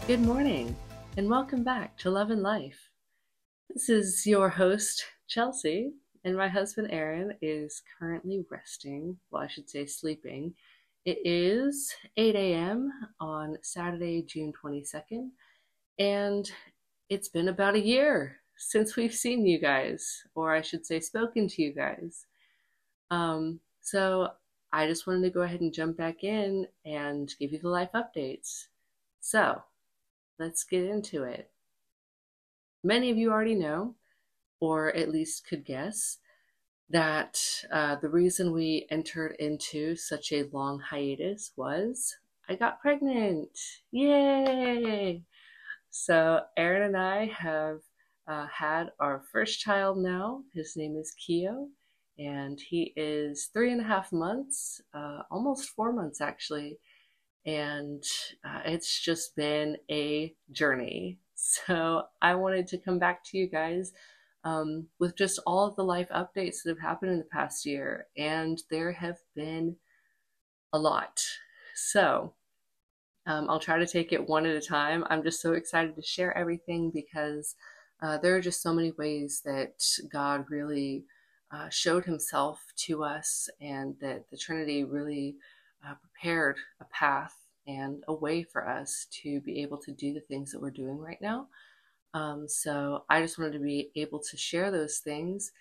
Good morning, and welcome back to Love and Life. This is your host, Chelsea, and my husband, Aaron, is currently resting. Well, I should say sleeping. It is 8 a.m. on Saturday, June 22nd, and it's been about a year since we've seen you guys, or I should say, spoken to you guys. So I just wanted to go ahead and jump back in and give you the life updates. So, let's get into it. Many of you already know, or at least could guess, that the reason we entered into such a long hiatus was I got pregnant. Yay! So Aaron and I have had our first child now. His name is Keo, and he is 3.5 months, almost 4 months actually, and it's just been a journey. So I wanted to come back to you guys with just all of the life updates that have happened in the past year, and there have been a lot. So I'll try to take it one at a time. I'm just so excited to share everything because there are just so many ways that God really showed himself to us, and that the Trinity really prepared a path and a way for us to be able to do the things that we're doing right now. So I just wanted to be able to share those things,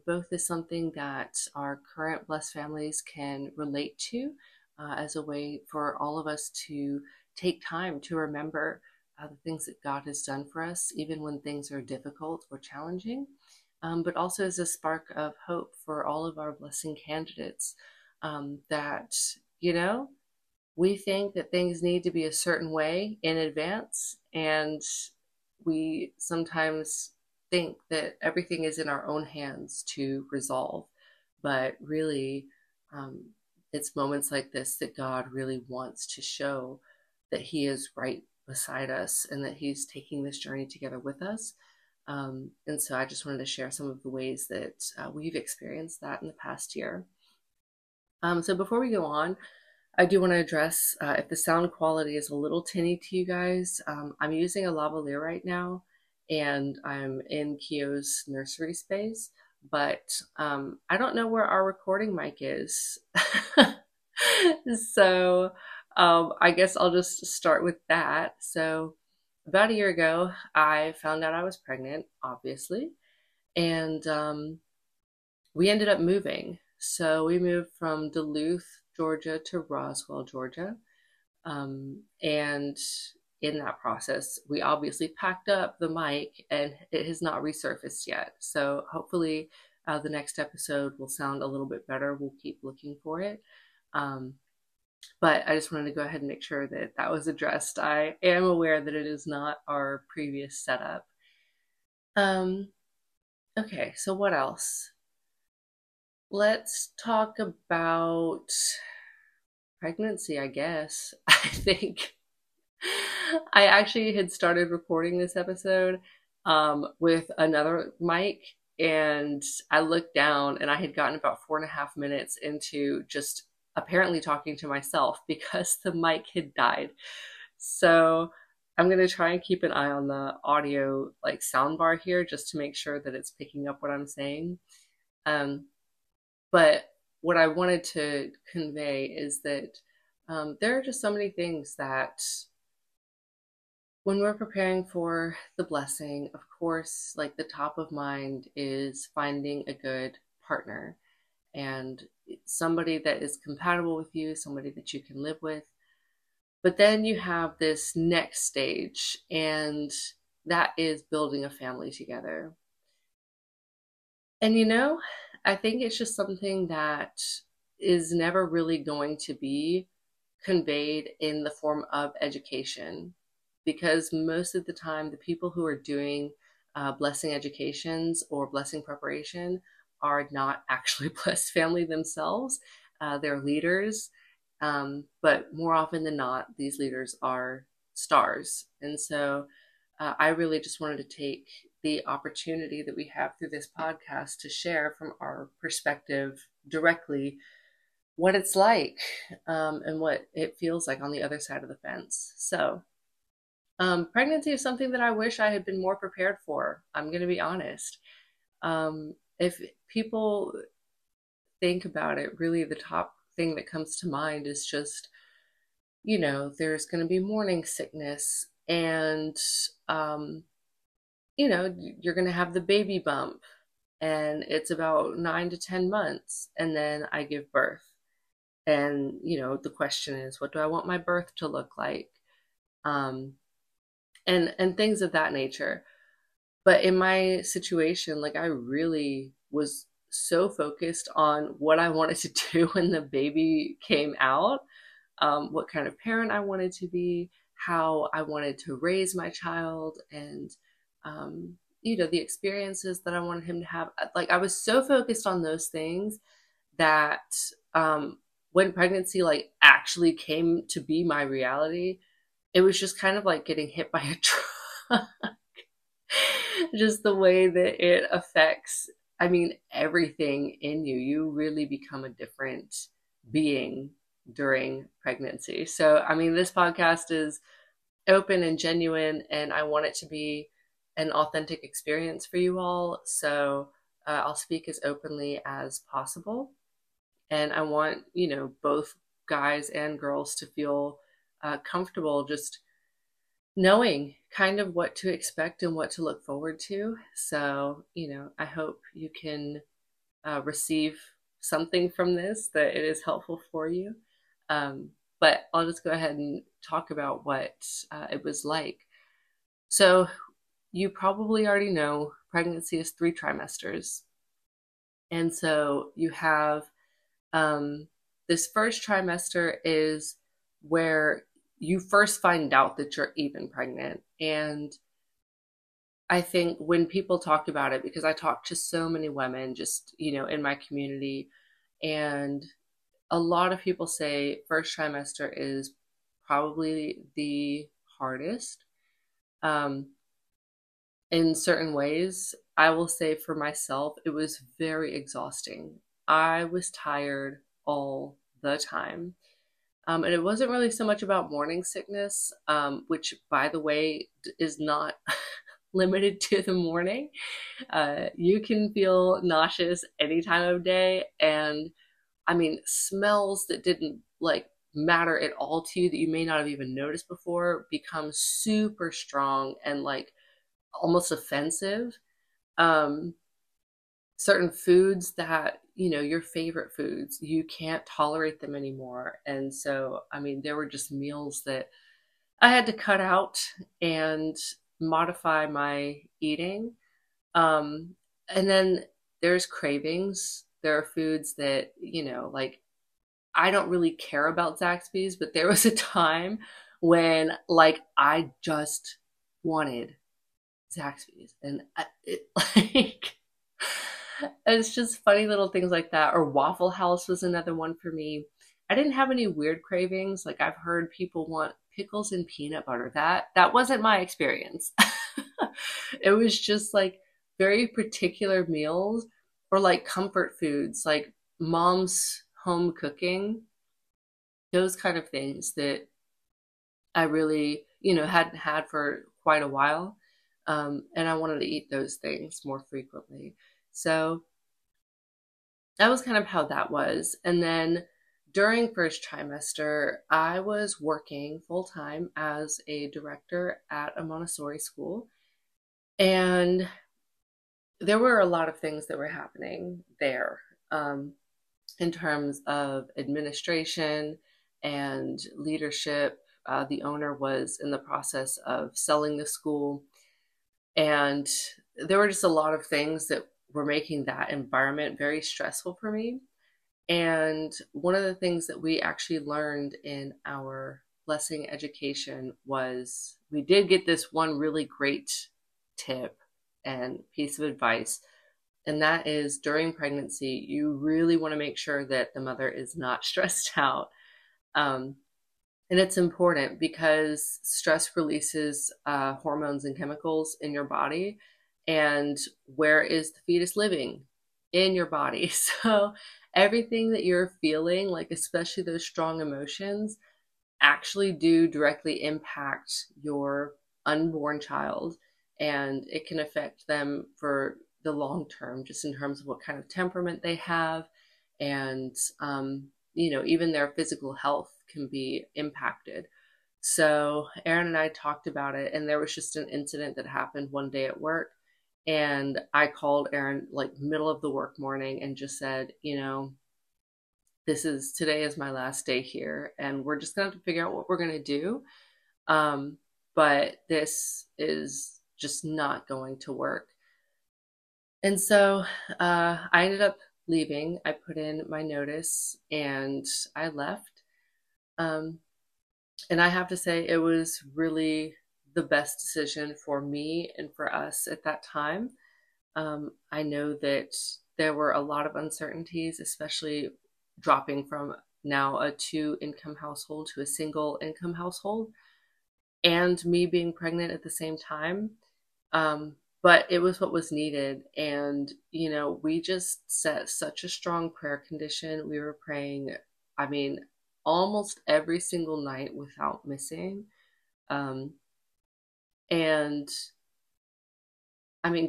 both as something that our current blessed families can relate to, as a way for all of us to take time to remember the things that God has done for us, even when things are difficult or challenging, but also as a spark of hope for all of our blessing candidates, that, we think that things need to be a certain way in advance, and we sometimes think that everything is in our own hands to resolve, but really, it's moments like this that God really wants to show that he is right beside us and that he's taking this journey together with us. And so I just wanted to share some of the ways that we've experienced that in the past year. So before we go on, I do want to address if the sound quality is a little tinny to you guys. I'm using a lavalier right now, and I'm in Keo's nursery space, but I don't know where our recording mic is. So I guess I'll just start with that. So about a year ago, I found out I was pregnant, obviously, and we ended up moving. So we moved from Duluth, Georgia to Roswell, Georgia. And in that process, we obviously packed up the mic, and it has not resurfaced yet. So hopefully the next episode will sound a little bit better. We'll keep looking for it. But I just wanted to go ahead and make sure that that was addressed. I am aware that it is not our previous setup. Okay, so what else? Let's talk about pregnancy, I guess. I think I actually had started recording this episode with another mic, and I looked down and I had gotten about 4.5 minutes into just apparently talking to myself because the mic had died. So I'm going to try and keep an eye on the audio soundbar here just to make sure that it's picking up what I'm saying. But what I wanted to convey is that there are just so many things that when we're preparing for the blessing, of course, the top of mind is finding a good partner and somebody that is compatible with you, somebody that you can live with. But then you have this next stage, and that is building a family together. And I think it's just something that is never really going to be conveyed in the form of education, because most of the time the people who are doing blessing educations or blessing preparation are not actually blessed family themselves. They're leaders, but more often than not, these leaders are stars. And so I really just wanted to take the opportunity that we have through this podcast to share from our perspective directly what it's like, and what it feels like on the other side of the fence. So Pregnancy is something that I wish I had been more prepared for. I'm going to be honest. If people think about it, really the top thing that comes to mind is just, there's going to be morning sickness and, um, you're going to have the baby bump and it's about 9 to 10 months. And then I give birth. And, the question is, what do I want my birth to look like? Um, and things of that nature. But in my situation, like I really was so focused on what I wanted to do when the baby came out, what kind of parent I wanted to be, how I wanted to raise my child, and the experiences that I wanted him to have. Like I was so focused on those things that when pregnancy like actually came to be my reality, it was just kind of like getting hit by a truck. Just the way that it affects, I mean, everything in you. You really become a different being during pregnancy. So, I mean, this podcast is open and genuine, and I want it to be an authentic experience for you all. So, I'll speak as openly as possible. And I want, both guys and girls to feel comfortable just knowing kind of what to expect and what to look forward to. So, I hope you can receive something from this, that it is helpful for you. But I'll just go ahead and talk about what it was like. So, you probably already know pregnancy is 3 trimesters. And so you have this first trimester is where you first find out that you're even pregnant. And I think when people talk about it, because I talk to so many women just, in my community, and a lot of people say first trimester is probably the hardest. In certain ways, I will say for myself, it was very exhausting. I was tired all the time. And it wasn't really so much about morning sickness, which, by the way, is not limited to the morning. You can feel nauseous any time of day. And I mean, smells that didn't like matter at all to you, that you may not have even noticed before, become super strong and like almost offensive. Certain foods that, your favorite foods, you can't tolerate them anymore. And so, I mean, there were just meals that I had to cut out and modify my eating. And then there's cravings. There are foods that, like I don't really care about Zaxby's, but there was a time when like I just wanted Zaxby's, and like it's just funny little things like that. Or Waffle House was another one for me. I didn't have any weird cravings. Like I've heard people want pickles and peanut butter. That wasn't my experience. It was just like very particular meals, or like comfort foods, like mom's home cooking, those kind of things that I really, hadn't had for quite a while. And I wanted to eat those things more frequently. So that was kind of how that was. And then during first trimester, I was working full time as a director at a Montessori school. And there were a lot of things that were happening there, in terms of administration and leadership. The owner was in the process of selling the school. And there were just a lot of things that were making that environment very stressful for me. And one of the things that we actually learned in our blessing education was, we did get this one really great tip and piece of advice. And that is, during pregnancy, you really want to make sure that the mother is not stressed out. And it's important because stress releases hormones and chemicals in your body. And where is the fetus living? In your body. So everything that you're feeling, like especially those strong emotions, actually do directly impact your unborn child, and it can affect them for the long term, just in terms of what kind of temperament they have, and even their physical health can be impacted. So Aaron and I talked about it, and there was just an incident that happened one day at work, and I called Aaron like middle of the work morning and just said, today is my last day here, and we're just gonna have to figure out what we're gonna do. But this is just not going to work. And so I ended up leaving. I put in my notice and I left. And I have to say, it was really the best decision for me and for us at that time. I know that there were a lot of uncertainties, especially dropping from now a 2-income household to a single income household, and me being pregnant at the same time. But it was what was needed. And, we just set such a strong prayer condition. We were praying, almost every single night without missing. And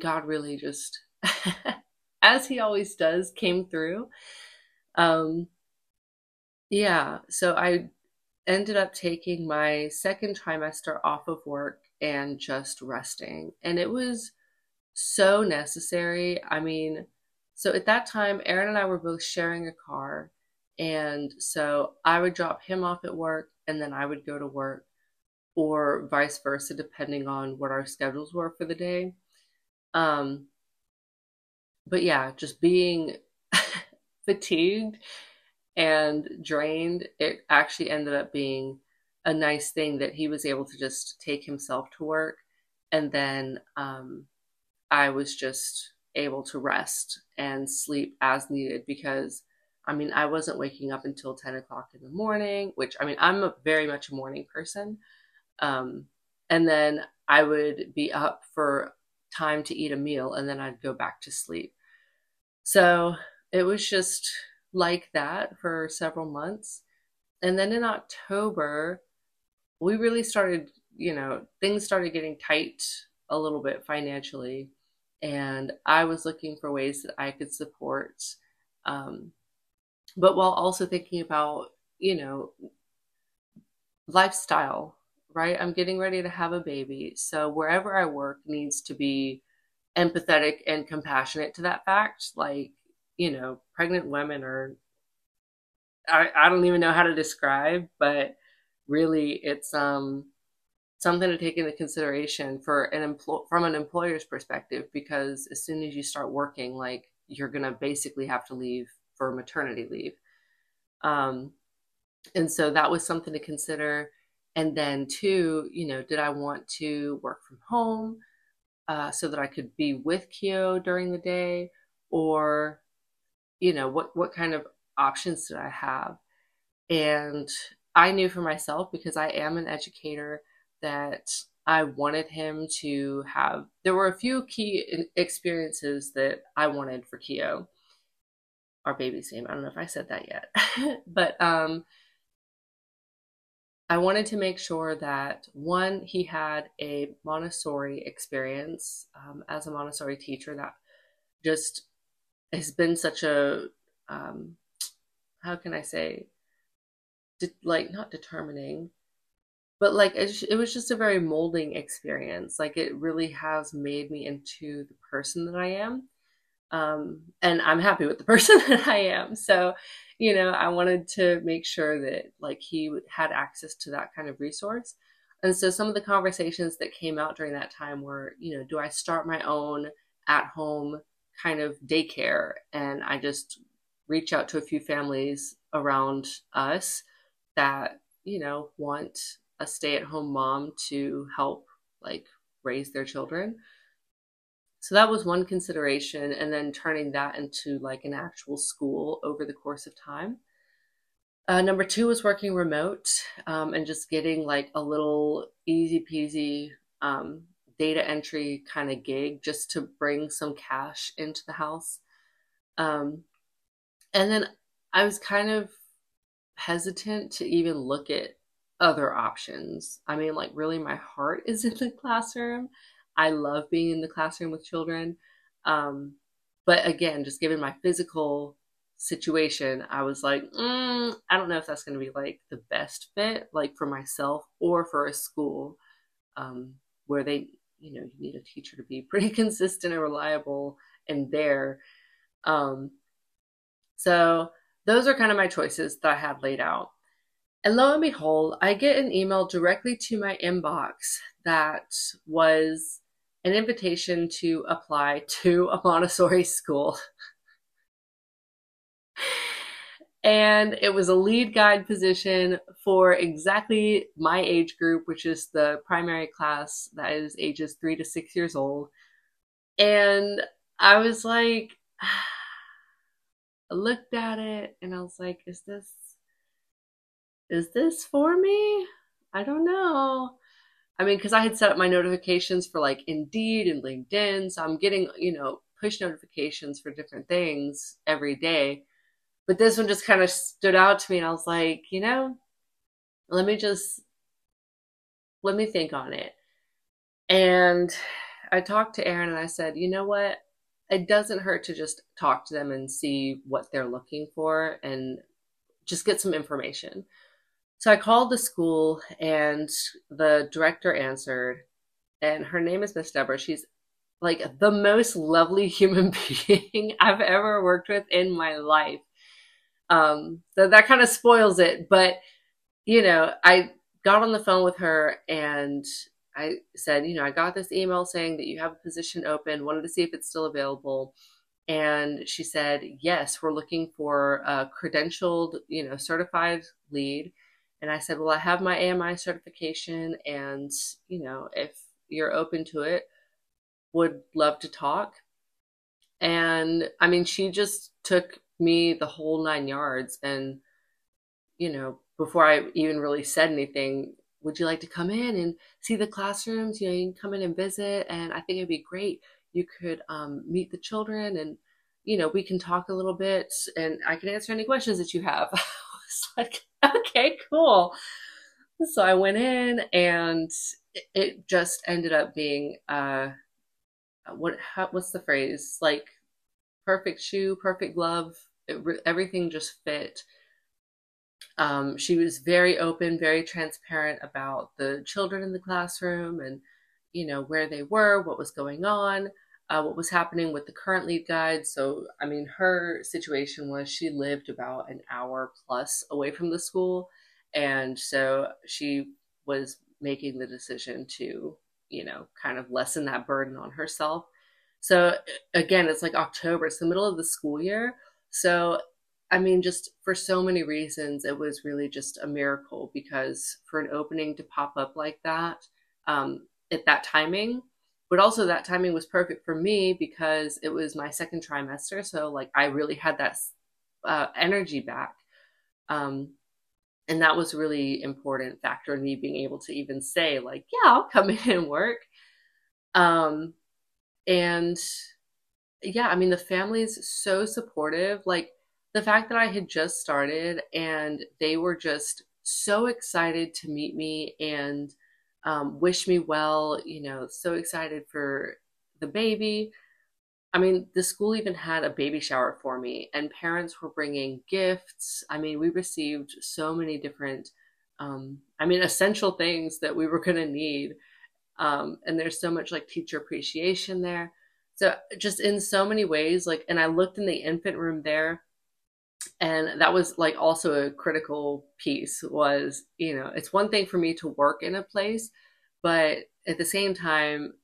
God really just, as he always does, came through. So I ended up taking my second trimester off of work and just resting. And it was so necessary. So at that time, Aaron and I were both sharing a car. And so I would drop him off at work and then I would go to work, or vice versa, depending on what our schedules were for the day. But yeah, just being fatigued and drained, it actually ended up being a nice thing that he was able to just take himself to work. And then I was just able to rest and sleep as needed, because I wasn't waking up until 10 o'clock in the morning, which I'm very much a morning person. And then I would be up for time to eat a meal, and then I'd go back to sleep. So it was just like that for several months. And then in October, we really started, things started getting tight a little bit financially. And I was looking for ways that I could support, but while also thinking about, lifestyle, right? I'm getting ready to have a baby. So wherever I work needs to be empathetic and compassionate to that fact. Like, pregnant women are, I don't even know how to describe, but really it's something to take into consideration for from an employer's perspective, because as soon as you start working, like, you're gonna basically have to leave for maternity leave. And so that was something to consider. And then two, did I want to work from home so that I could be with Keo during the day, or what kind of options did I have? And I knew for myself, because I am an educator, that I wanted him to have, there were a few key experiences that I wanted for Keo, our baby's name. I don't know if I said that yet, but I wanted to make sure that, one, he had a Montessori experience as a Montessori teacher. That just has been such a, how can I say, not determining, but like it was just a very molding experience. Like, it really has made me into the person that I am. And I'm happy with the person that I am. So, I wanted to make sure that like he had access to that kind of resource. And so some of the conversations that came out during that time were, do I start my own at-home kind of daycare? And I just reach out to a few families around us that, want a stay-at-home mom to help like raise their children. So that was one consideration, and then turning that into like an actual school over the course of time. Number two was working remote, and just getting like a little easy peasy data entry kind of gig, just to bring some cash into the house. And then I was kind of hesitant to even look at other options. I mean, like, really, my heart is in the classroom. I love being in the classroom with children. Um, but again, just given my physical situation, I was like, I don't know if that's going to be like the best fit, like for myself or for a school, where they, you need a teacher to be pretty consistent and reliable and there. Um, so those are kind of my choices that I had laid out. And lo and behold, I get an email directly to my inbox that was an invitation to apply to a Montessori school. And it was a lead guide position for exactly my age group, which is the primary class that is ages 3 to 6 years old. And I was like, I looked at it and I was like, is this for me? I don't know. I mean, because I had set up my notifications for like Indeed and LinkedIn. So I'm getting, push notifications for different things every day. But this one just kind of stood out to me. And I was like, let me think on it. And I talked to Aaron and I said, you know what? It doesn't hurt to just talk to them and see what they're looking for and just get some information. So I called the school and the director answered, and her name is Miss Deborah. She's like the most lovely human being I've ever worked with in my life. So that kind of spoils it. But, I got on the phone with her and I said, I got this email saying that you have a position open, wanted to see if it's still available. And she said, yes, we're looking for a credentialed, certified lead. And I said, well, I have my AMI certification and, if you're open to it, would love to talk. And I mean, she just took me the whole 9 yards. And, before I even really said anything, would you like to come in and see the classrooms? You can come in and visit. And I think it'd be great. You could meet the children and, we can talk a little bit and I can answer any questions that you have. I was like, okay, cool. So I went in and it just ended up being, what's the phrase? Like perfect shoe, perfect glove. Everything just fit. She was very open, very transparent about the children in the classroom and, where they were, what was going on, what was happening with the current lead guide. So, I mean, her situation was she lived about an hour plus away from the school. And so she was making the decision to, kind of lessen that burden on herself. So again, it's like October, it's the middle of the school year. So I mean, just for so many reasons, it was really just a miracle because for an opening to pop up like that, at that timing, but also that timing was perfect for me because it was my second trimester. So like I really had that energy back. And that was a really important factor in me being able to even say like, yeah, I'll come in and work. And yeah, I mean, the family is so supportive. Like the fact that I had just started and they were just so excited to meet me and wish me well, so excited for the baby. I mean, the school even had a baby shower for me and parents were bringing gifts. I mean, we received so many different, essential things that we were going to need. And there's so much like teacher appreciation there. So just in so many ways, like, and I looked in the infant room there, and that was like also a critical piece was, it's one thing for me to work in a place, but at the same time,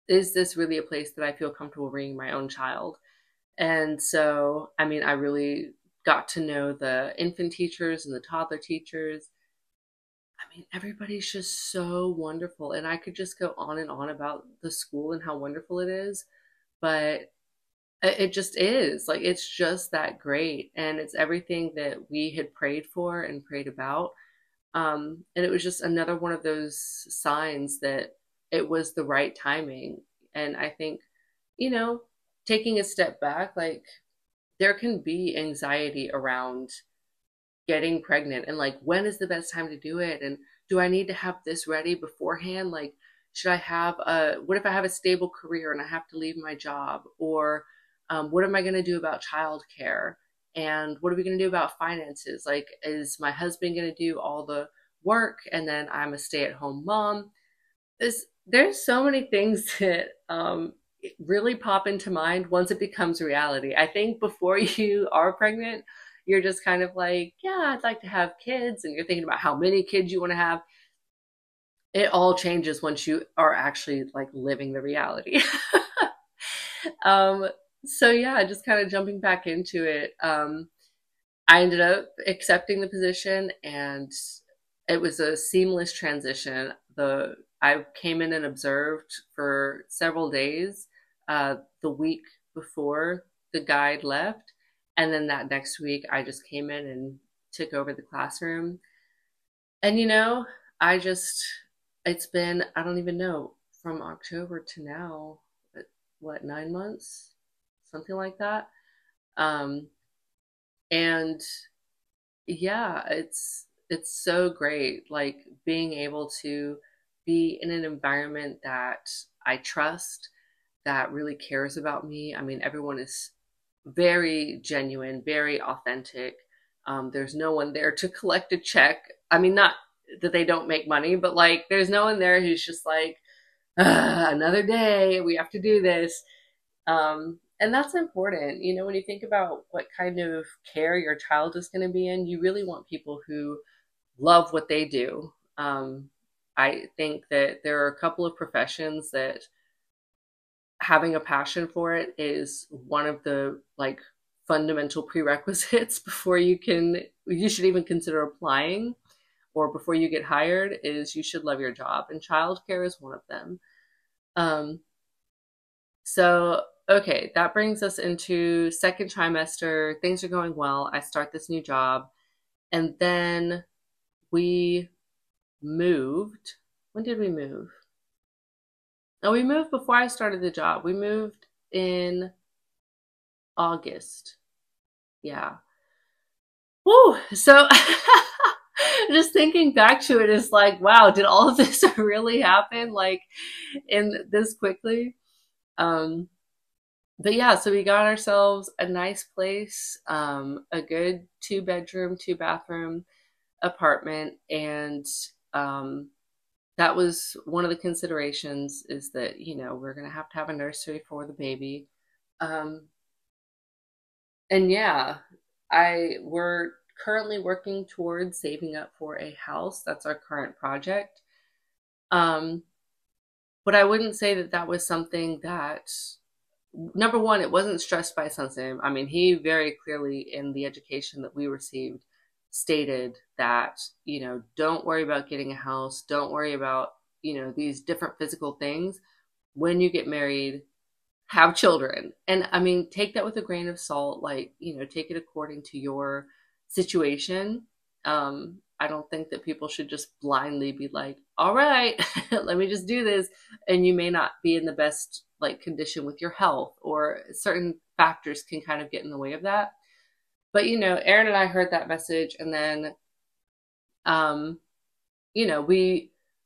is this really a place that I feel comfortable bringing my own child? And so, I mean, I really got to know the infant teachers and the toddler teachers. I mean, everybody's just so wonderful. And I could just go on and on about the school and how wonderful it is. But it just is. Like, it's just that great. And it's everything that we had prayed for and prayed about. And it was just another one of those signs that it was the right timing. And I think, taking a step back, like, there can be anxiety around getting pregnant and like when is the best time to do it and do I need to have this ready beforehand? Like, should I have what if I have a stable career and I have to leave my job? Or what am I going to do about childcare? And what are we going to do about finances? Like, is my husband going to do all the work and then I'm a stay-at-home mom? There's so many things that really pop into mind once it becomes reality. I think before you are pregnant, you're just kind of like, yeah, I'd like to have kids, and you're thinking about how many kids you want to have. It all changes once you are actually like living the reality. um, so yeah, just kind of jumping back into it. I ended up accepting the position, and it was a seamless transition. I came in and observed for several days the week before the guide left, and then that next week I just came in and took over the classroom. And I just it's been, I don't even know, from October to now, what, 9 months, something like that. Um, and yeah, it's so great, like being able to be in an environment that I trust, that really cares about me. I mean, everyone is very genuine, very authentic. There's no one there to collect a check. I mean, not that they don't make money, but like there's no one there who's just like, another day, we have to do this. And that's important. When you think about what kind of care your child is going to be in, you really want people who love what they do. I think that there are a couple of professions that having a passion for it is one of the like fundamental prerequisites before you should even consider applying, or before you get hired, is you should love your job, and childcare is one of them. Um, so okay, that brings us into second trimester. Things are going well. I start this new job, and then we moved. When did we move? Oh, we moved before I started the job. We moved in August. Yeah. Woo! So just thinking back to it is like, wow, did all of this really happen like in this quickly? But yeah, so we got ourselves a nice place, a good 2 bedroom, 2 bathroom apartment. And that was one of the considerations, is that, we're going to have a nursery for the baby. Um, and yeah, we're currently working towards saving up for a house. That's our current project. But I wouldn't say that that was something that, number one, it wasn't stressed by something. I mean, he very clearly, in the education that we received, stated that, don't worry about getting a house. Don't worry about, these different physical things. When you get married, have children. And I mean, take that with a grain of salt, like, take it according to your situation. I don't think that people should just blindly be like, all right, let me just do this. And you may not be in the best like condition with your health, or certain factors can kind of get in the way of that. But, Aaron and I heard that message, and then,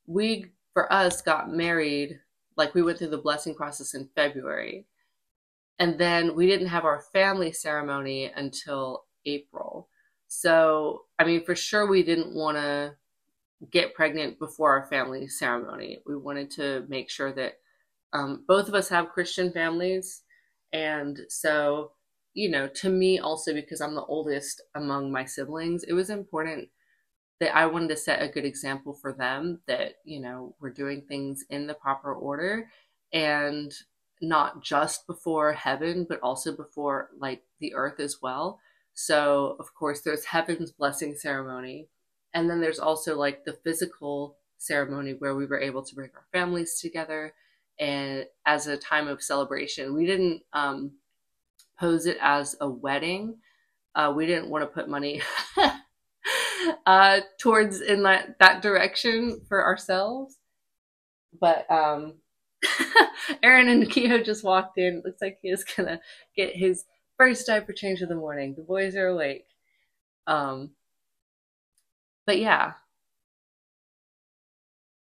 we, for us, got married. Like, we went through the blessing process in February, and then we didn't have our family ceremony until April. So, I mean, for sure, we didn't want to get pregnant before our family ceremony. We wanted to make sure that both of us have Christian families. And so, to me also, because I'm the oldest among my siblings, it was important that I wanted to set a good example for them, that, we're doing things in the proper order, and not just before heaven, but also before like the earth as well. So of course there's heaven's blessing ceremony. And then there's also like the physical ceremony where we were able to bring our families together, and as a time of celebration. We didn't pose it as a wedding. We didn't want to put money towards in that direction for ourselves. But Aaron and Keho just walked in. Looks like he is gonna get his first diaper change of the morning. The boys are awake. But yeah,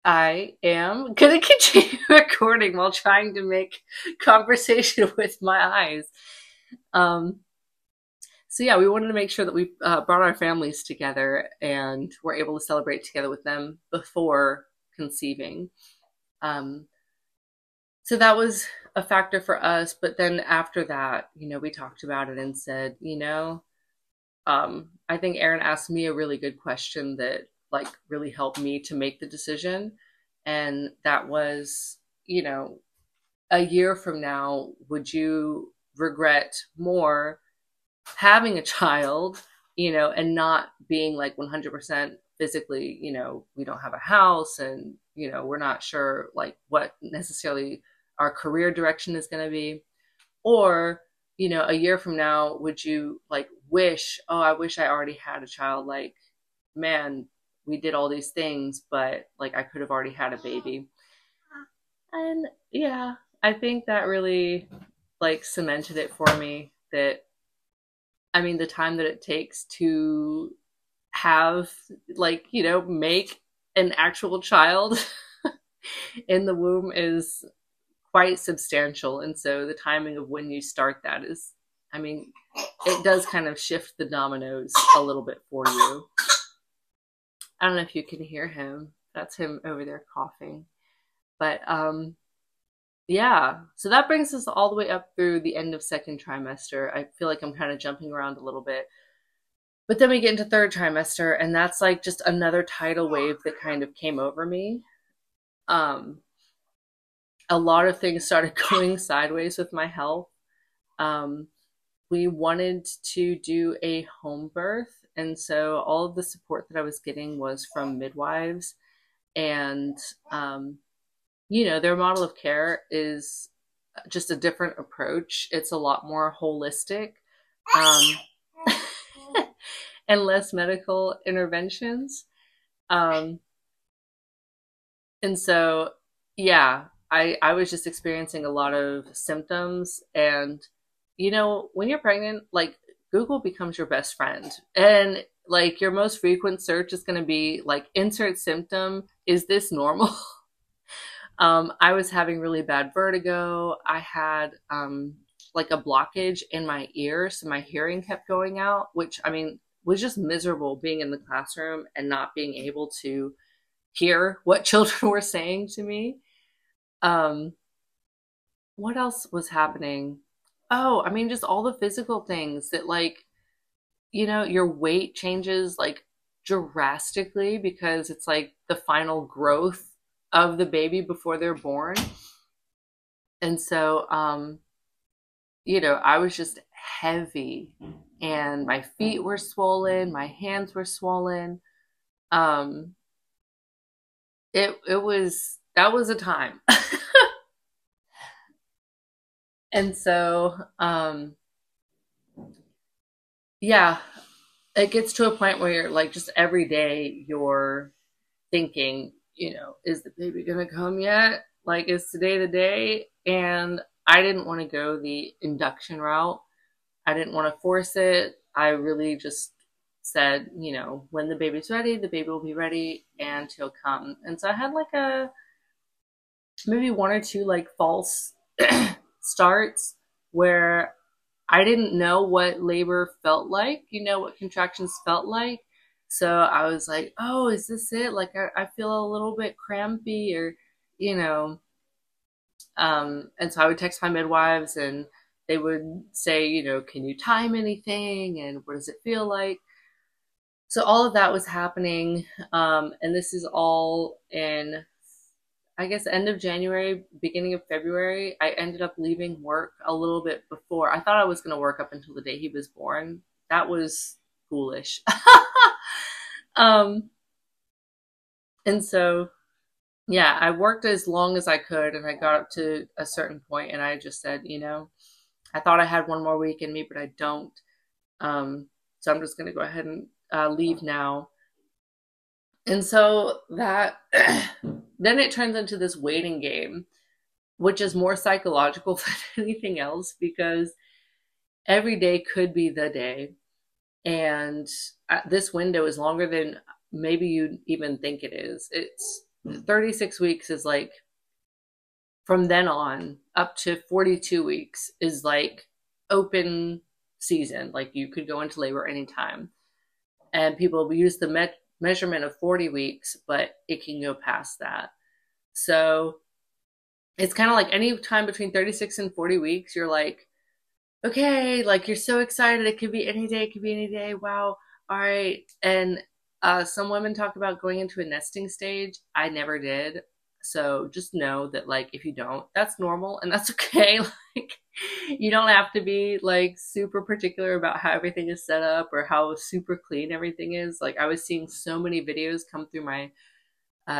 I am going to continue recording while trying to make conversation with my eyes. So yeah, we wanted to make sure that we brought our families together and were able to celebrate together with them before conceiving. So that was a factor for us. But then after that, we talked about it and said, I think Aaron asked me a really good question that like really helped me to make the decision. And that was, a year from now, would you regret more having a child, and not being like 100% physically, we don't have a house and, we're not sure like what necessarily our career direction is going to be. Or, a year from now, would you like wish, oh, I wish I already had a child. Like, man, we did all these things, but like I could have already had a baby. And yeah, I think that really like cemented it for me that, I mean, the time that it takes to have like, make an actual child in the womb is quite substantial. And so the timing of when you start that is, I mean, it does kind of shift the dominoes a little bit for you. I don't know if you can hear him. That's him over there coughing. But yeah, so that brings us all the way up through the end of second trimester. I feel like I'm kind of jumping around a little bit. But then we get into third trimester, and that's like just another tidal wave that kind of came over me. A lot of things started going sideways with my health. We wanted to do a home birth, and so all of the support that I was getting was from midwives. And their model of care is just a different approach. It's a lot more holistic, and less medical interventions. And so, yeah, I was just experiencing a lot of symptoms. And, when you're pregnant, like Google becomes your best friend. And like your most frequent search is going to be like insert symptom. Is this normal? I was having really bad vertigo. I had like a blockage in my ear, so my hearing kept going out, which I mean was just miserable being in the classroom and not being able to hear what children were saying to me. What else was happening? Oh, I mean, just all the physical things that like, your weight changes like drastically because it's like the final growth of the baby before they're born. And so, I was just heavy and my feet were swollen, my hands were swollen. That was a time. And so, yeah, it gets to a point where you're like, just every day you're thinking, is the baby gonna come yet? Like, is today the day? And I didn't want to go the induction route. I didn't want to force it. I really just said, when the baby's ready, the baby will be ready and he'll come. And so I had like maybe one or two like false starts where I didn't know what labor felt like, what contractions felt like. So I was like, oh, is this it? Like, I feel a little bit crampy or, and so I would text my midwives and they would say, can you time anything? And what does it feel like? So all of that was happening. And this is all in, I guess, end of January, beginning of February. I ended up leaving work a little bit before. I thought I was going to work up until the day he was born. That was foolish. And so, yeah, I worked as long as I could and I got up to a certain point and I just said, I thought I had one more week in me, but I don't. So I'm just going to go ahead and leave now. And so that, then it turns into this waiting game, which is more psychological than anything else because every day could be the day. And this window is longer than maybe you even think it is. It's 36 weeks is like, from then on up to 42 weeks is like open season. Like you could go into labor anytime. And people use the measurement of 40 weeks, but it can go past that. So it's kind of like any time between 36 and 40 weeks, you're like, okay, like you're so excited. It could be any day. It could be any day. Wow. All right. And some women talk about going into a nesting stage. I never did. So just know that, like, if you don't, that's normal and that's okay. Like, you don't have to be like super particular about how everything is set up or how super clean everything is. Like, I was seeing so many videos come through my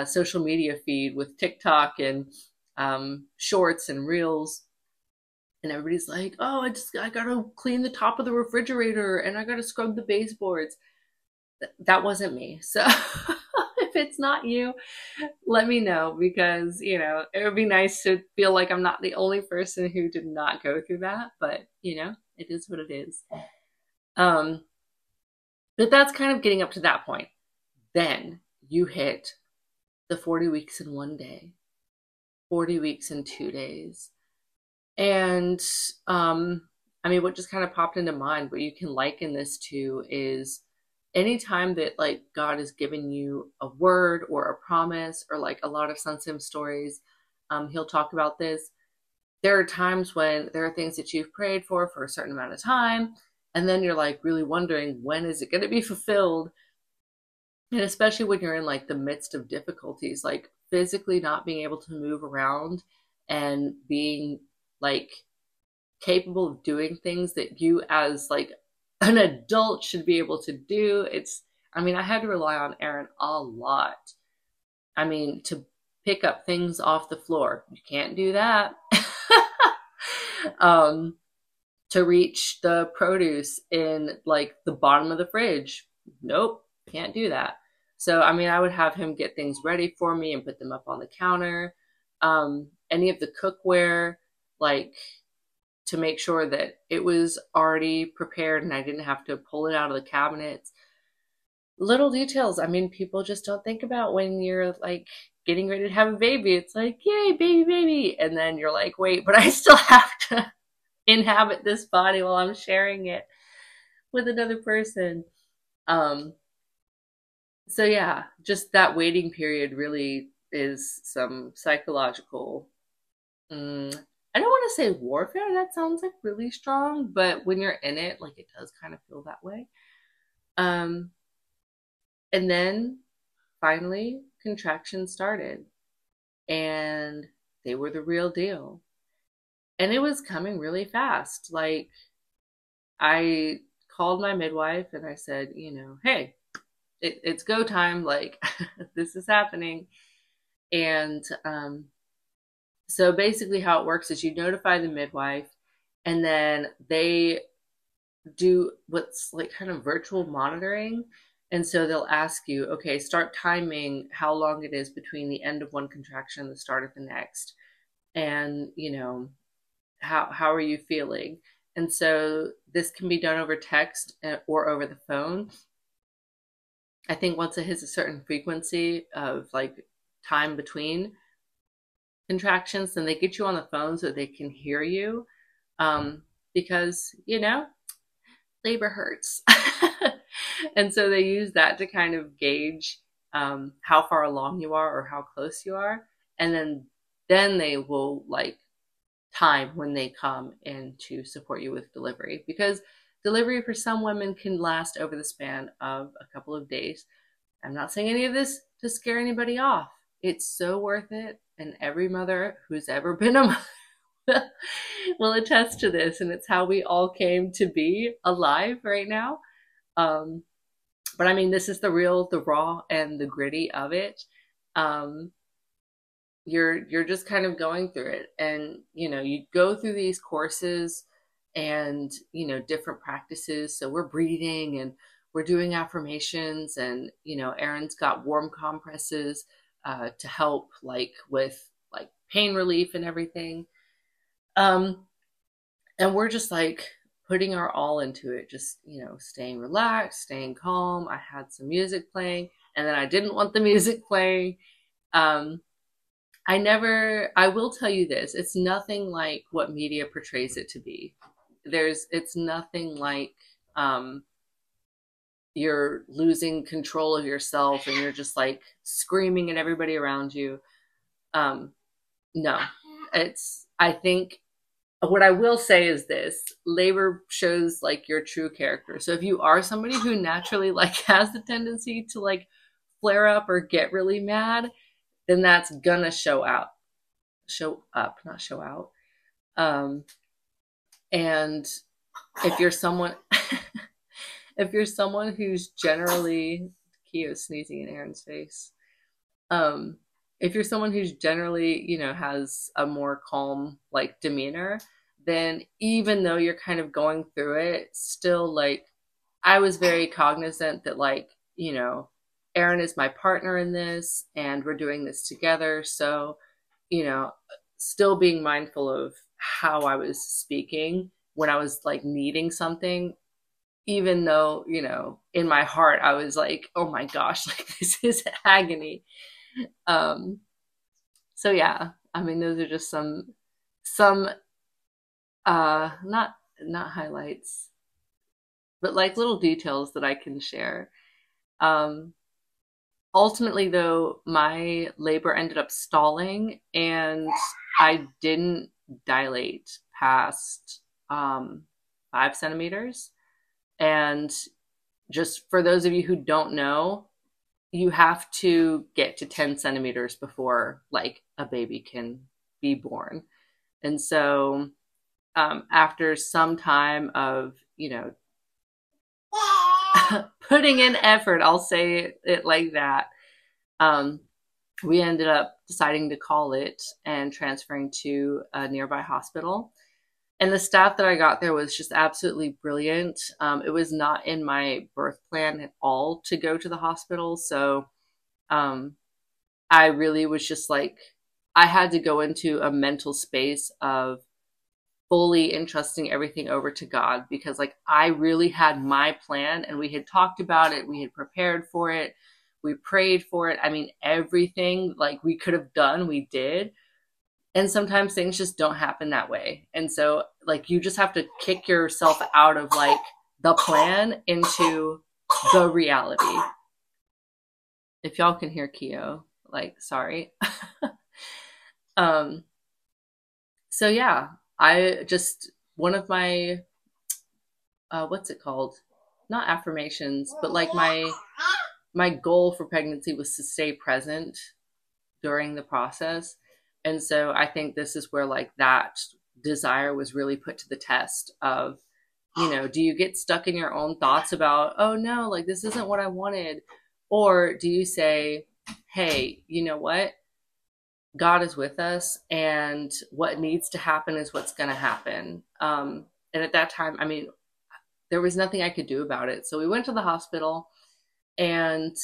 social media feed with TikTok and shorts and reels. And everybody's like, oh, I gotta clean the top of the refrigerator and I gotta scrub the baseboards. That wasn't me. So if it's not you, let me know, because, you know, it would be nice to feel like I'm not the only person who did not go through that. But, you know, it is what it is. But that's kind of getting up to that point. Then you hit the 40 weeks in 1 day, 40 weeks in 2 days. And I mean, what just kind of popped into mind, what you can liken this to is anytime that like God has given you a word or a promise, or like a lot of Sunsim stories, he'll talk about this. There are times when there are things that you've prayed for a certain amount of time, and then you're like really wondering, when is it going to be fulfilled? And especially when you're in like the midst of difficulties, like physically not being able to move around and being like capable of doing things that you as like an adult should be able to do. I mean, I had to rely on Aaron a lot. I mean, to pick up things off the floor, you can't do that. To reach the produce in like the bottom of the fridge, nope, can't do that. So, I mean, I would have him get things ready for me and put them up on the counter. Any of the cookware, like, to make sure that it was already prepared and I didn't have to pull it out of the cabinets. Little details, I mean, people just don't think about when you're like getting ready to have a baby. It's like, yay, baby, baby. And then you're like, wait, but I still have to inhabit this body while I'm sharing it with another person. So yeah, just that waiting period really is some psychological, I don't want to say warfare. That sounds like really strong, but when you're in it, like, it does kind of feel that way. And then finally contractions started, and they were the real deal. And it was coming really fast. Like, I called my midwife and I said, you know, hey, it's go time. Like, this is happening. And so basically how it works is you notify the midwife, and then they do what's like kind of virtual monitoring. And so they'll ask you, okay, start timing how long it is between the end of one contraction and the start of the next. And, you know, how are you feeling? And so this can be done over text or over the phone. I think once it hits a certain frequency of like time between contractions, then they get you on the phone so they can hear you, because, you know, labor hurts. And so they use that to kind of gauge how far along you are or how close you are. And then they will like time when they come in to support you with delivery, because delivery for some women can last over the span of a couple of days. I'm not saying any of this to scare anybody off. It's so worth it. And every mother who's ever been a mother will attest to this. And it's how we all came to be alive right now. But I mean, this is the real, the raw and the gritty of it. You're just kind of going through it, and, you know, you go through these courses and, you know, different practices. So we're breathing and we're doing affirmations, and, you know, Aaron's got warm compresses to help like with like pain relief and everything. And we're just like putting our all into it, just, you know, staying relaxed, staying calm. I had some music playing, and then I didn't want the music playing. I will tell you this, it's nothing like what media portrays it to be. It's nothing like, you're losing control of yourself and you're just like screaming at everybody around you. No, I think what I will say is this: labor shows like your true character. So if you are somebody who naturally like has the tendency to like flare up or get really mad, then that's gonna show up, not show out. And if you're someone, if you're someone who's generally, Keo sneezing in Aaron's face. If you're someone who's generally, has a more calm like demeanor, then even though you're kind of going through it, still like, I was very cognizant that like, Aaron is my partner in this and we're doing this together. So, still being mindful of how I was speaking when I was like needing something, even though, in my heart, I was like, oh my gosh, like this is agony. So yeah, I mean, those are just some, not highlights, but like little details that I can share. Ultimately though, my labor ended up stalling and I didn't dilate past, 5 centimeters. And just for those of you who don't know, you have to get to 10 centimeters before like a baby can be born. And so after some time of, putting in effort, I'll say it like that, we ended up deciding to call it and transferring to a nearby hospital. And the staff that I got there was just absolutely brilliant. It was not in my birth plan at all to go to the hospital. So I really was just like, I had to go into a mental space of fully entrusting everything over to God, because like I really had my plan and we had talked about it. We had prepared for it. We prayed for it. I mean, everything like we could have done, we did. And sometimes things just don't happen that way. And so like you just have to kick yourself out of like the plan into the reality. If y'all can hear Keo, like, sorry. So yeah, one of my, what's it called? Not affirmations, but like my goal for pregnancy was to stay present during the process. And so I think this is where like that desire was really put to the test of, do you get stuck in your own thoughts about, oh no, like this isn't what I wanted? Or do you say, hey, you know what? God is with us and what needs to happen is what's going to happen. And at that time, I mean, there was nothing I could do about it. So we went to the hospital and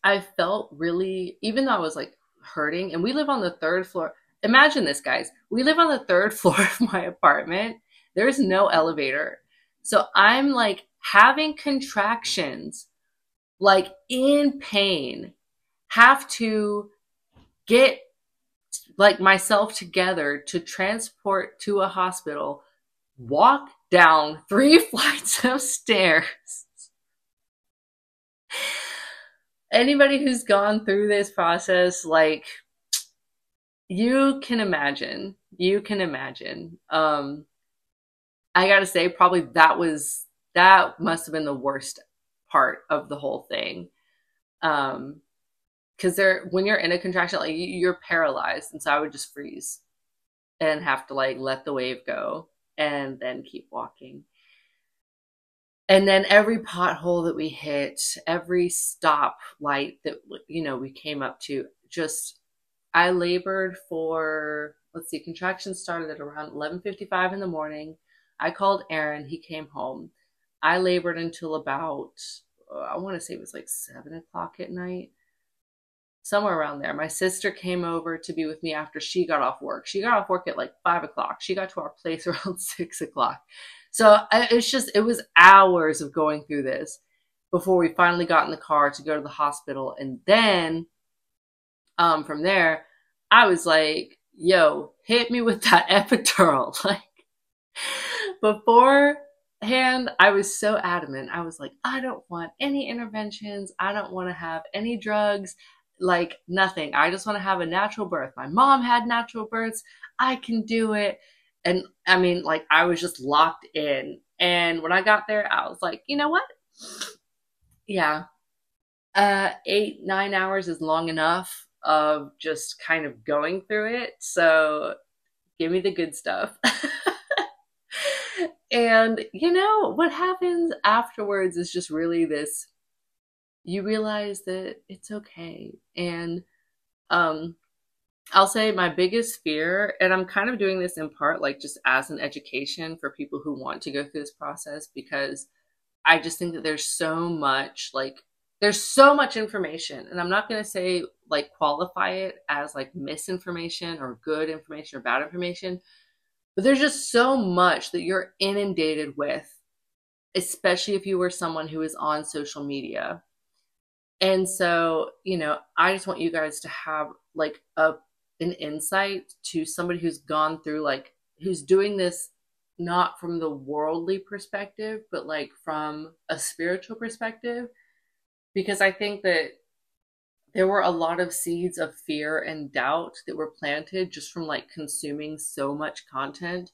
I felt really, even though I was like hurting, and we live on the 3rd floor. Imagine this, guys. We live on the 3rd floor of my apartment. There's no elevator. So I'm like having contractions, like in pain, have to get like myself together to transport to a hospital, walk down 3 flights of stairs. Anybody who's gone through this process, like, you can imagine. I gotta say, probably that must have been the worst part of the whole thing. Because when you're in a contraction, like you're paralyzed, and so I would just freeze and have to like let the wave go and then keep walking. And then every pothole that we hit, every stop light that we came up to, I labored for, contractions started at around 11:55 in the morning. I called Aaron, he came home. I labored until about, I want to say it was like 7 o'clock at night. Somewhere around there. My sister came over to be with me after she got off work. She got off work at like 5 o'clock. She got to our place around 6 o'clock. So it was hours of going through this before we finally got in the car to go to the hospital. And then From there, I was like, yo, hit me with that epidural. Like, beforehand, I was so adamant. I was like, I don't want any interventions. I don't want to have any drugs, like nothing. I just want to have a natural birth. My mom had natural births. I can do it. And I mean, like, I was just locked in. And when I got there, I was like, you know what? Yeah, 8, 9 hours is long enough of just kind of going through it. So give me the good stuff. And what happens afterwards is just really this, you realize that it's okay. And I'll say my biggest fear, and I'm kind of doing this in part like just as an education for people who want to go through this process, because I just think that there's so much information, and I'm not going to say like qualify it as like misinformation or good information or bad information, but there's just so much that you're inundated with, especially if you were someone who is on social media. And so, I just want you guys to have like an insight to somebody who's gone through, like, who's doing this not from the worldly perspective, but like from a spiritual perspective. Because I think that there were a lot of seeds of fear and doubt that were planted just from like consuming so much content.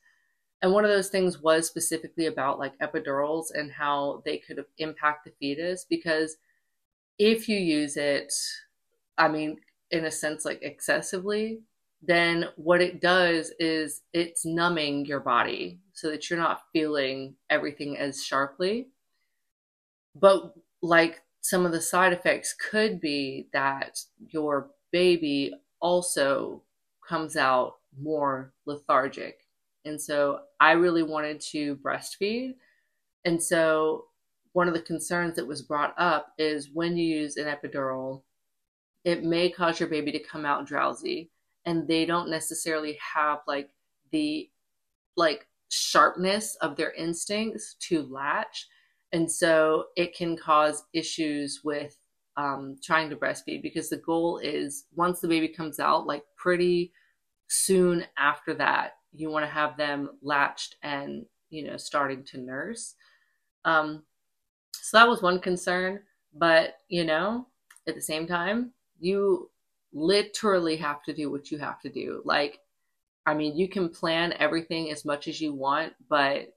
And one of those things was specifically about like epidurals and how they could impact the fetus. Because if you use it, I mean, in a sense, like excessively, then what it does is it's numbing your body so that you're not feeling everything as sharply. But like some of the side effects could be that your baby also comes out more lethargic. And so I really wanted to breastfeed. And so one of the concerns that was brought up is when you use an epidural, it may cause your baby to come out drowsy, and they don't necessarily have like the like sharpness of their instincts to latch. And so it can cause issues with trying to breastfeed, because the goal is once the baby comes out, like pretty soon after that, you want to have them latched and, starting to nurse. So that was one concern. But, at the same time, you literally have to do what you have to do. Like, I mean, you can plan everything as much as you want, but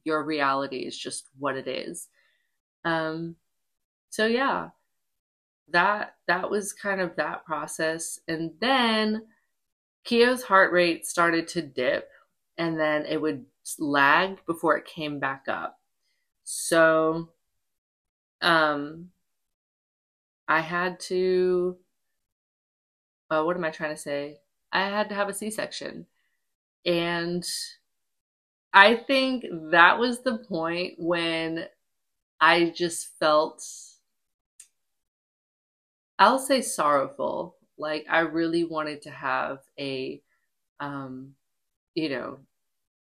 your reality is just what it is. So yeah, that was kind of that process. And then Kio's heart rate started to dip, and then it would lag before it came back up. So I had to, what am I trying to say? I had to have a C-section. And I think that was the point when I just felt, I'll say sorrowful. Like I really wanted to have a, you know,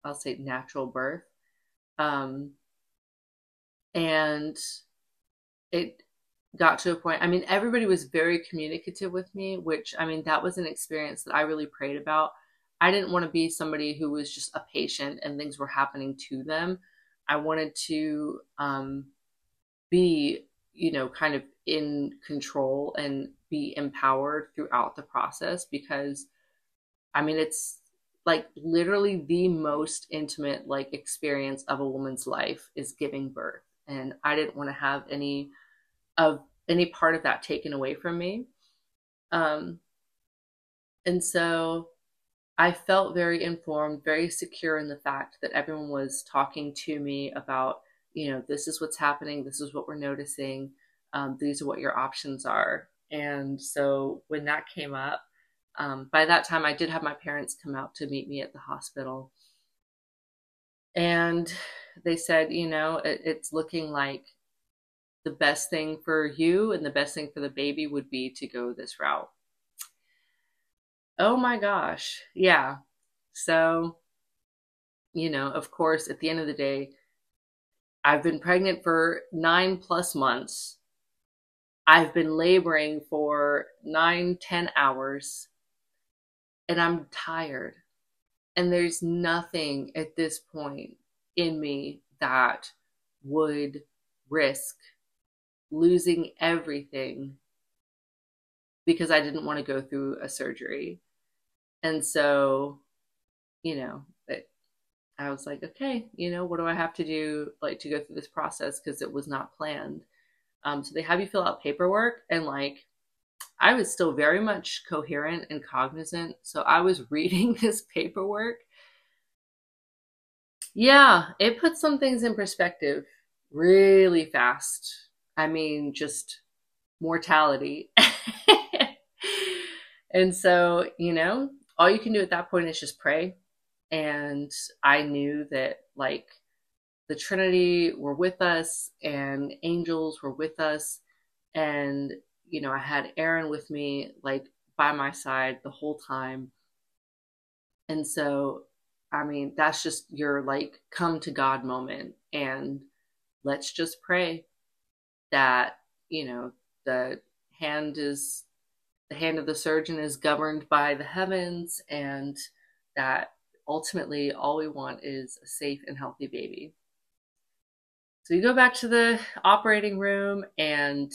I'll say natural birth. And it got to a point, I mean, everybody was very communicative with me, which, I mean, that was an experience that I really prayed about. I didn't want to be somebody who was just a patient and things were happening to them. I wanted to be, kind of in control and be empowered throughout the process, because, I mean, it's like literally the most intimate like experience of a woman's life is giving birth. And I didn't want to have any part of that taken away from me. And so I felt very informed, very secure in the fact that everyone was talking to me about, this is what's happening. This is what we're noticing. These are what your options are. And so when that came up, by that time I did have my parents come out to meet me at the hospital. And they said, it's looking like the best thing for you and the best thing for the baby would be to go this route. Oh my gosh. Yeah. So, of course, at the end of the day, I've been pregnant for 9+ months. I've been laboring for 9, 10 hours and I'm tired. And there's nothing at this point in me that would risk losing everything because I didn't want to go through a surgery. And so, you know, I was like, okay, what do I have to do like to go through this process? Because it was not planned. So they have you fill out paperwork, and like I was still very much coherent and cognizant. So I was reading this paperwork. Yeah, it puts some things in perspective really fast. I mean, just mortality. And so, all you can do at that point is just pray. And I knew that like the Trinity were with us and angels were with us. And, I had Aaron with me, like by my side the whole time. And so, I mean, that's just your like come to God moment. And let's just pray that, the hand is the hand of the surgeon is governed by the heavens, and that ultimately all we want is a safe and healthy baby. So you go back to the operating room, and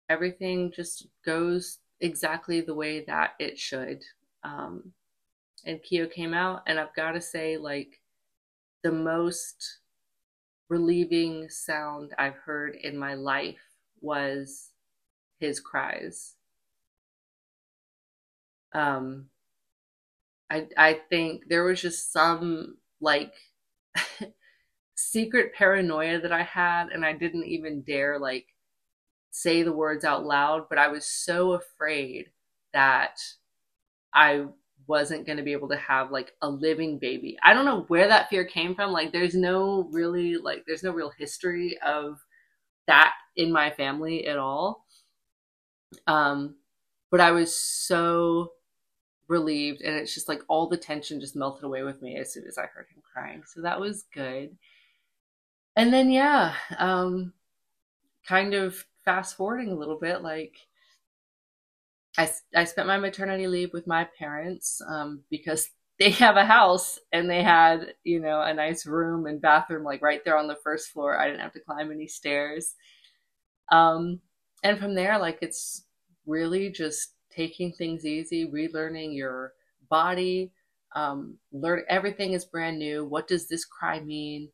everything just goes exactly the way that it should. And Keo came out, and I've got to say, like, the most relieving sound I've heard in my life was his cries. I think there was just some like secret paranoia that I had, and I didn't even dare like say the words out loud, but I was so afraid that I wasn't going to be able to have like a living baby. I don't know where that fear came from. Like there's no real history of that in my family at all. But I was so relieved, and it's just like all the tension just melted away with me as soon as I heard him crying. So that was good. And then kind of fast forwarding a little bit, like I spent my maternity leave with my parents because they have a house and they had, a nice room and bathroom like right there on the first floor. I didn't have to climb any stairs. And from there, like it's really just taking things easy, relearning your body, learn everything is brand new. What does this cry mean?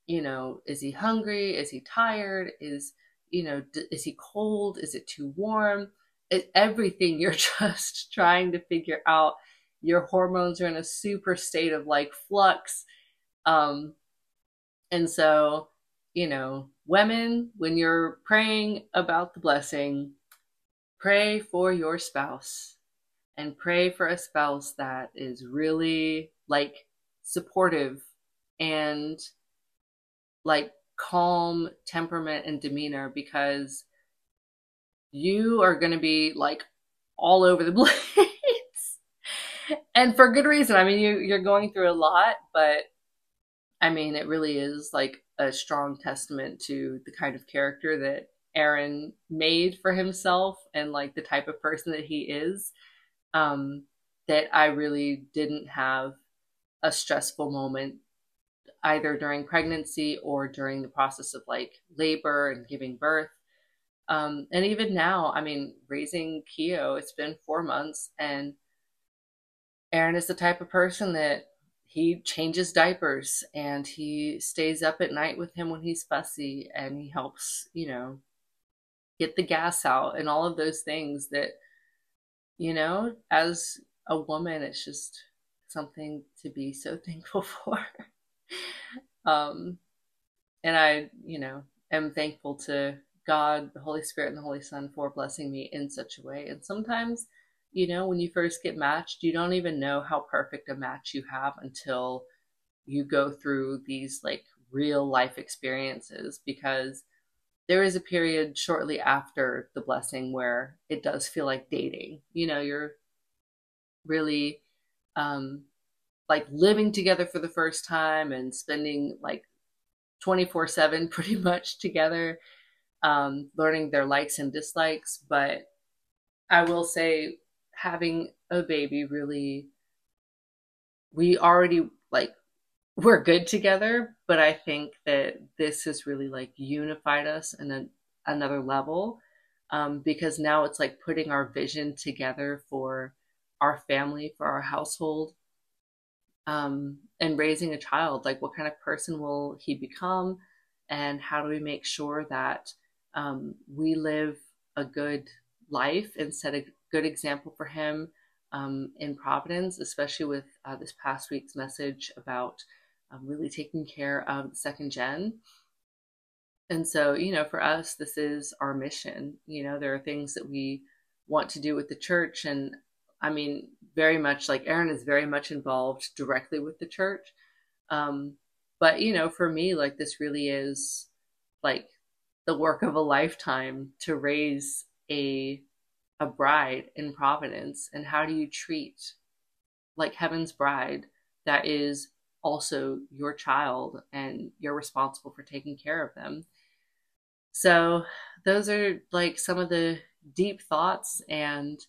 Is he hungry? Is he tired? Is he cold? Is it too warm? Everything you're just trying to figure out. Your hormones are in a super state of like flux. And so, women, when you're praying about the blessing, pray for your spouse and pray for a spouse that is really like supportive and like calm temperament and demeanor, because you are going to be like all over the place and for good reason. I mean, you're going through a lot, but I mean, it really is like a strong testament to the kind of character that Aaron made for himself and like the type of person that he is, that I really didn't have a stressful moment either during pregnancy or during the process of like labor and giving birth. And even now, I mean, raising Keo, it's been 4 months, and Aaron is the type of person that he changes diapers and he stays up at night with him when he's fussy, and he helps, get the gas out and all of those things that, as a woman, it's just something to be so thankful for. And I, am thankful to God, the Holy Spirit, and the Holy Son for blessing me in such a way. And sometimes, when you first get matched, you don't even know how perfect a match you have until you go through these like real life experiences, because there is a period shortly after the blessing where it does feel like dating. You're really like living together for the first time and spending like 24/7 pretty much together, learning their likes and dislikes. But I will say, having a baby really, we already like, we're good together, but I think that this has really like unified us in another level, because now it's like putting our vision together for our family, for our household, and raising a child. Like, what kind of person will he become, and how do we make sure that we live a good life and set a good example for him in Providence, especially with this past week's message about really taking care of the second gen. And so, for us, this is our mission. There are things that we want to do with the church. And I mean, very much like Aaron is very much involved directly with the church. But, for me, like, this really is like the work of a lifetime to raise a bride in Providence. And how do you treat like heaven's bride that is also your child, and you're responsible for taking care of them? So those are like some of the deep thoughts. And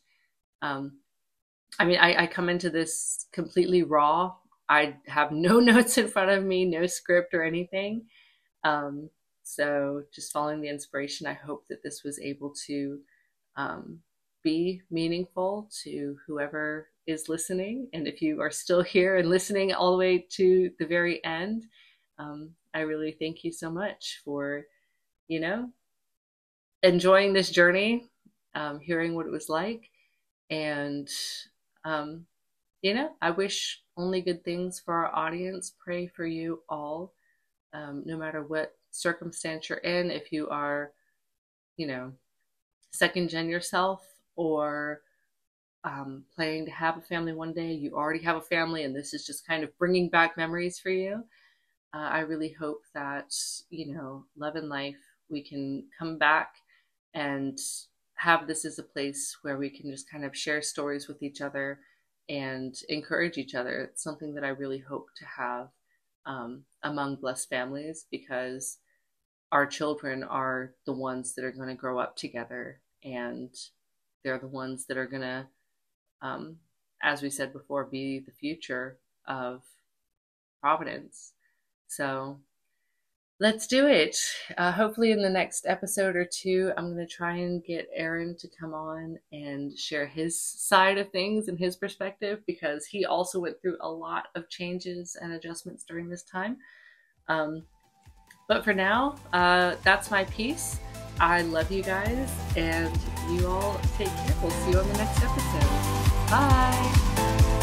I mean, I come into this completely raw. I have no notes in front of me, no script or anything. So just following the inspiration, I hope that this was able to be meaningful to whoever is listening. And if you are still here and listening all the way to the very end, I really thank you so much for, enjoying this journey, hearing what it was like. And, I wish only good things for our audience. Pray for you all, no matter what circumstance you're in. If you are, second gen yourself, or planning to have a family one day, you already have a family, and this is just kind of bringing back memories for you. I really hope that, love and life, we can come back and have this as a place where we can just kind of share stories with each other and encourage each other. It's something that I really hope to have among blessed families, because our children are the ones that are going to grow up together, and they're the ones that are going to, as we said before, be the future of Providence. So let's do it. Hopefully in the next episode or two, I'm going to try and get Aaron to come on and share his side of things and his perspective, because he also went through a lot of changes and adjustments during this time. But for now, that's my piece. I love you guys, and you all take care. We'll see you on the next episode. Bye.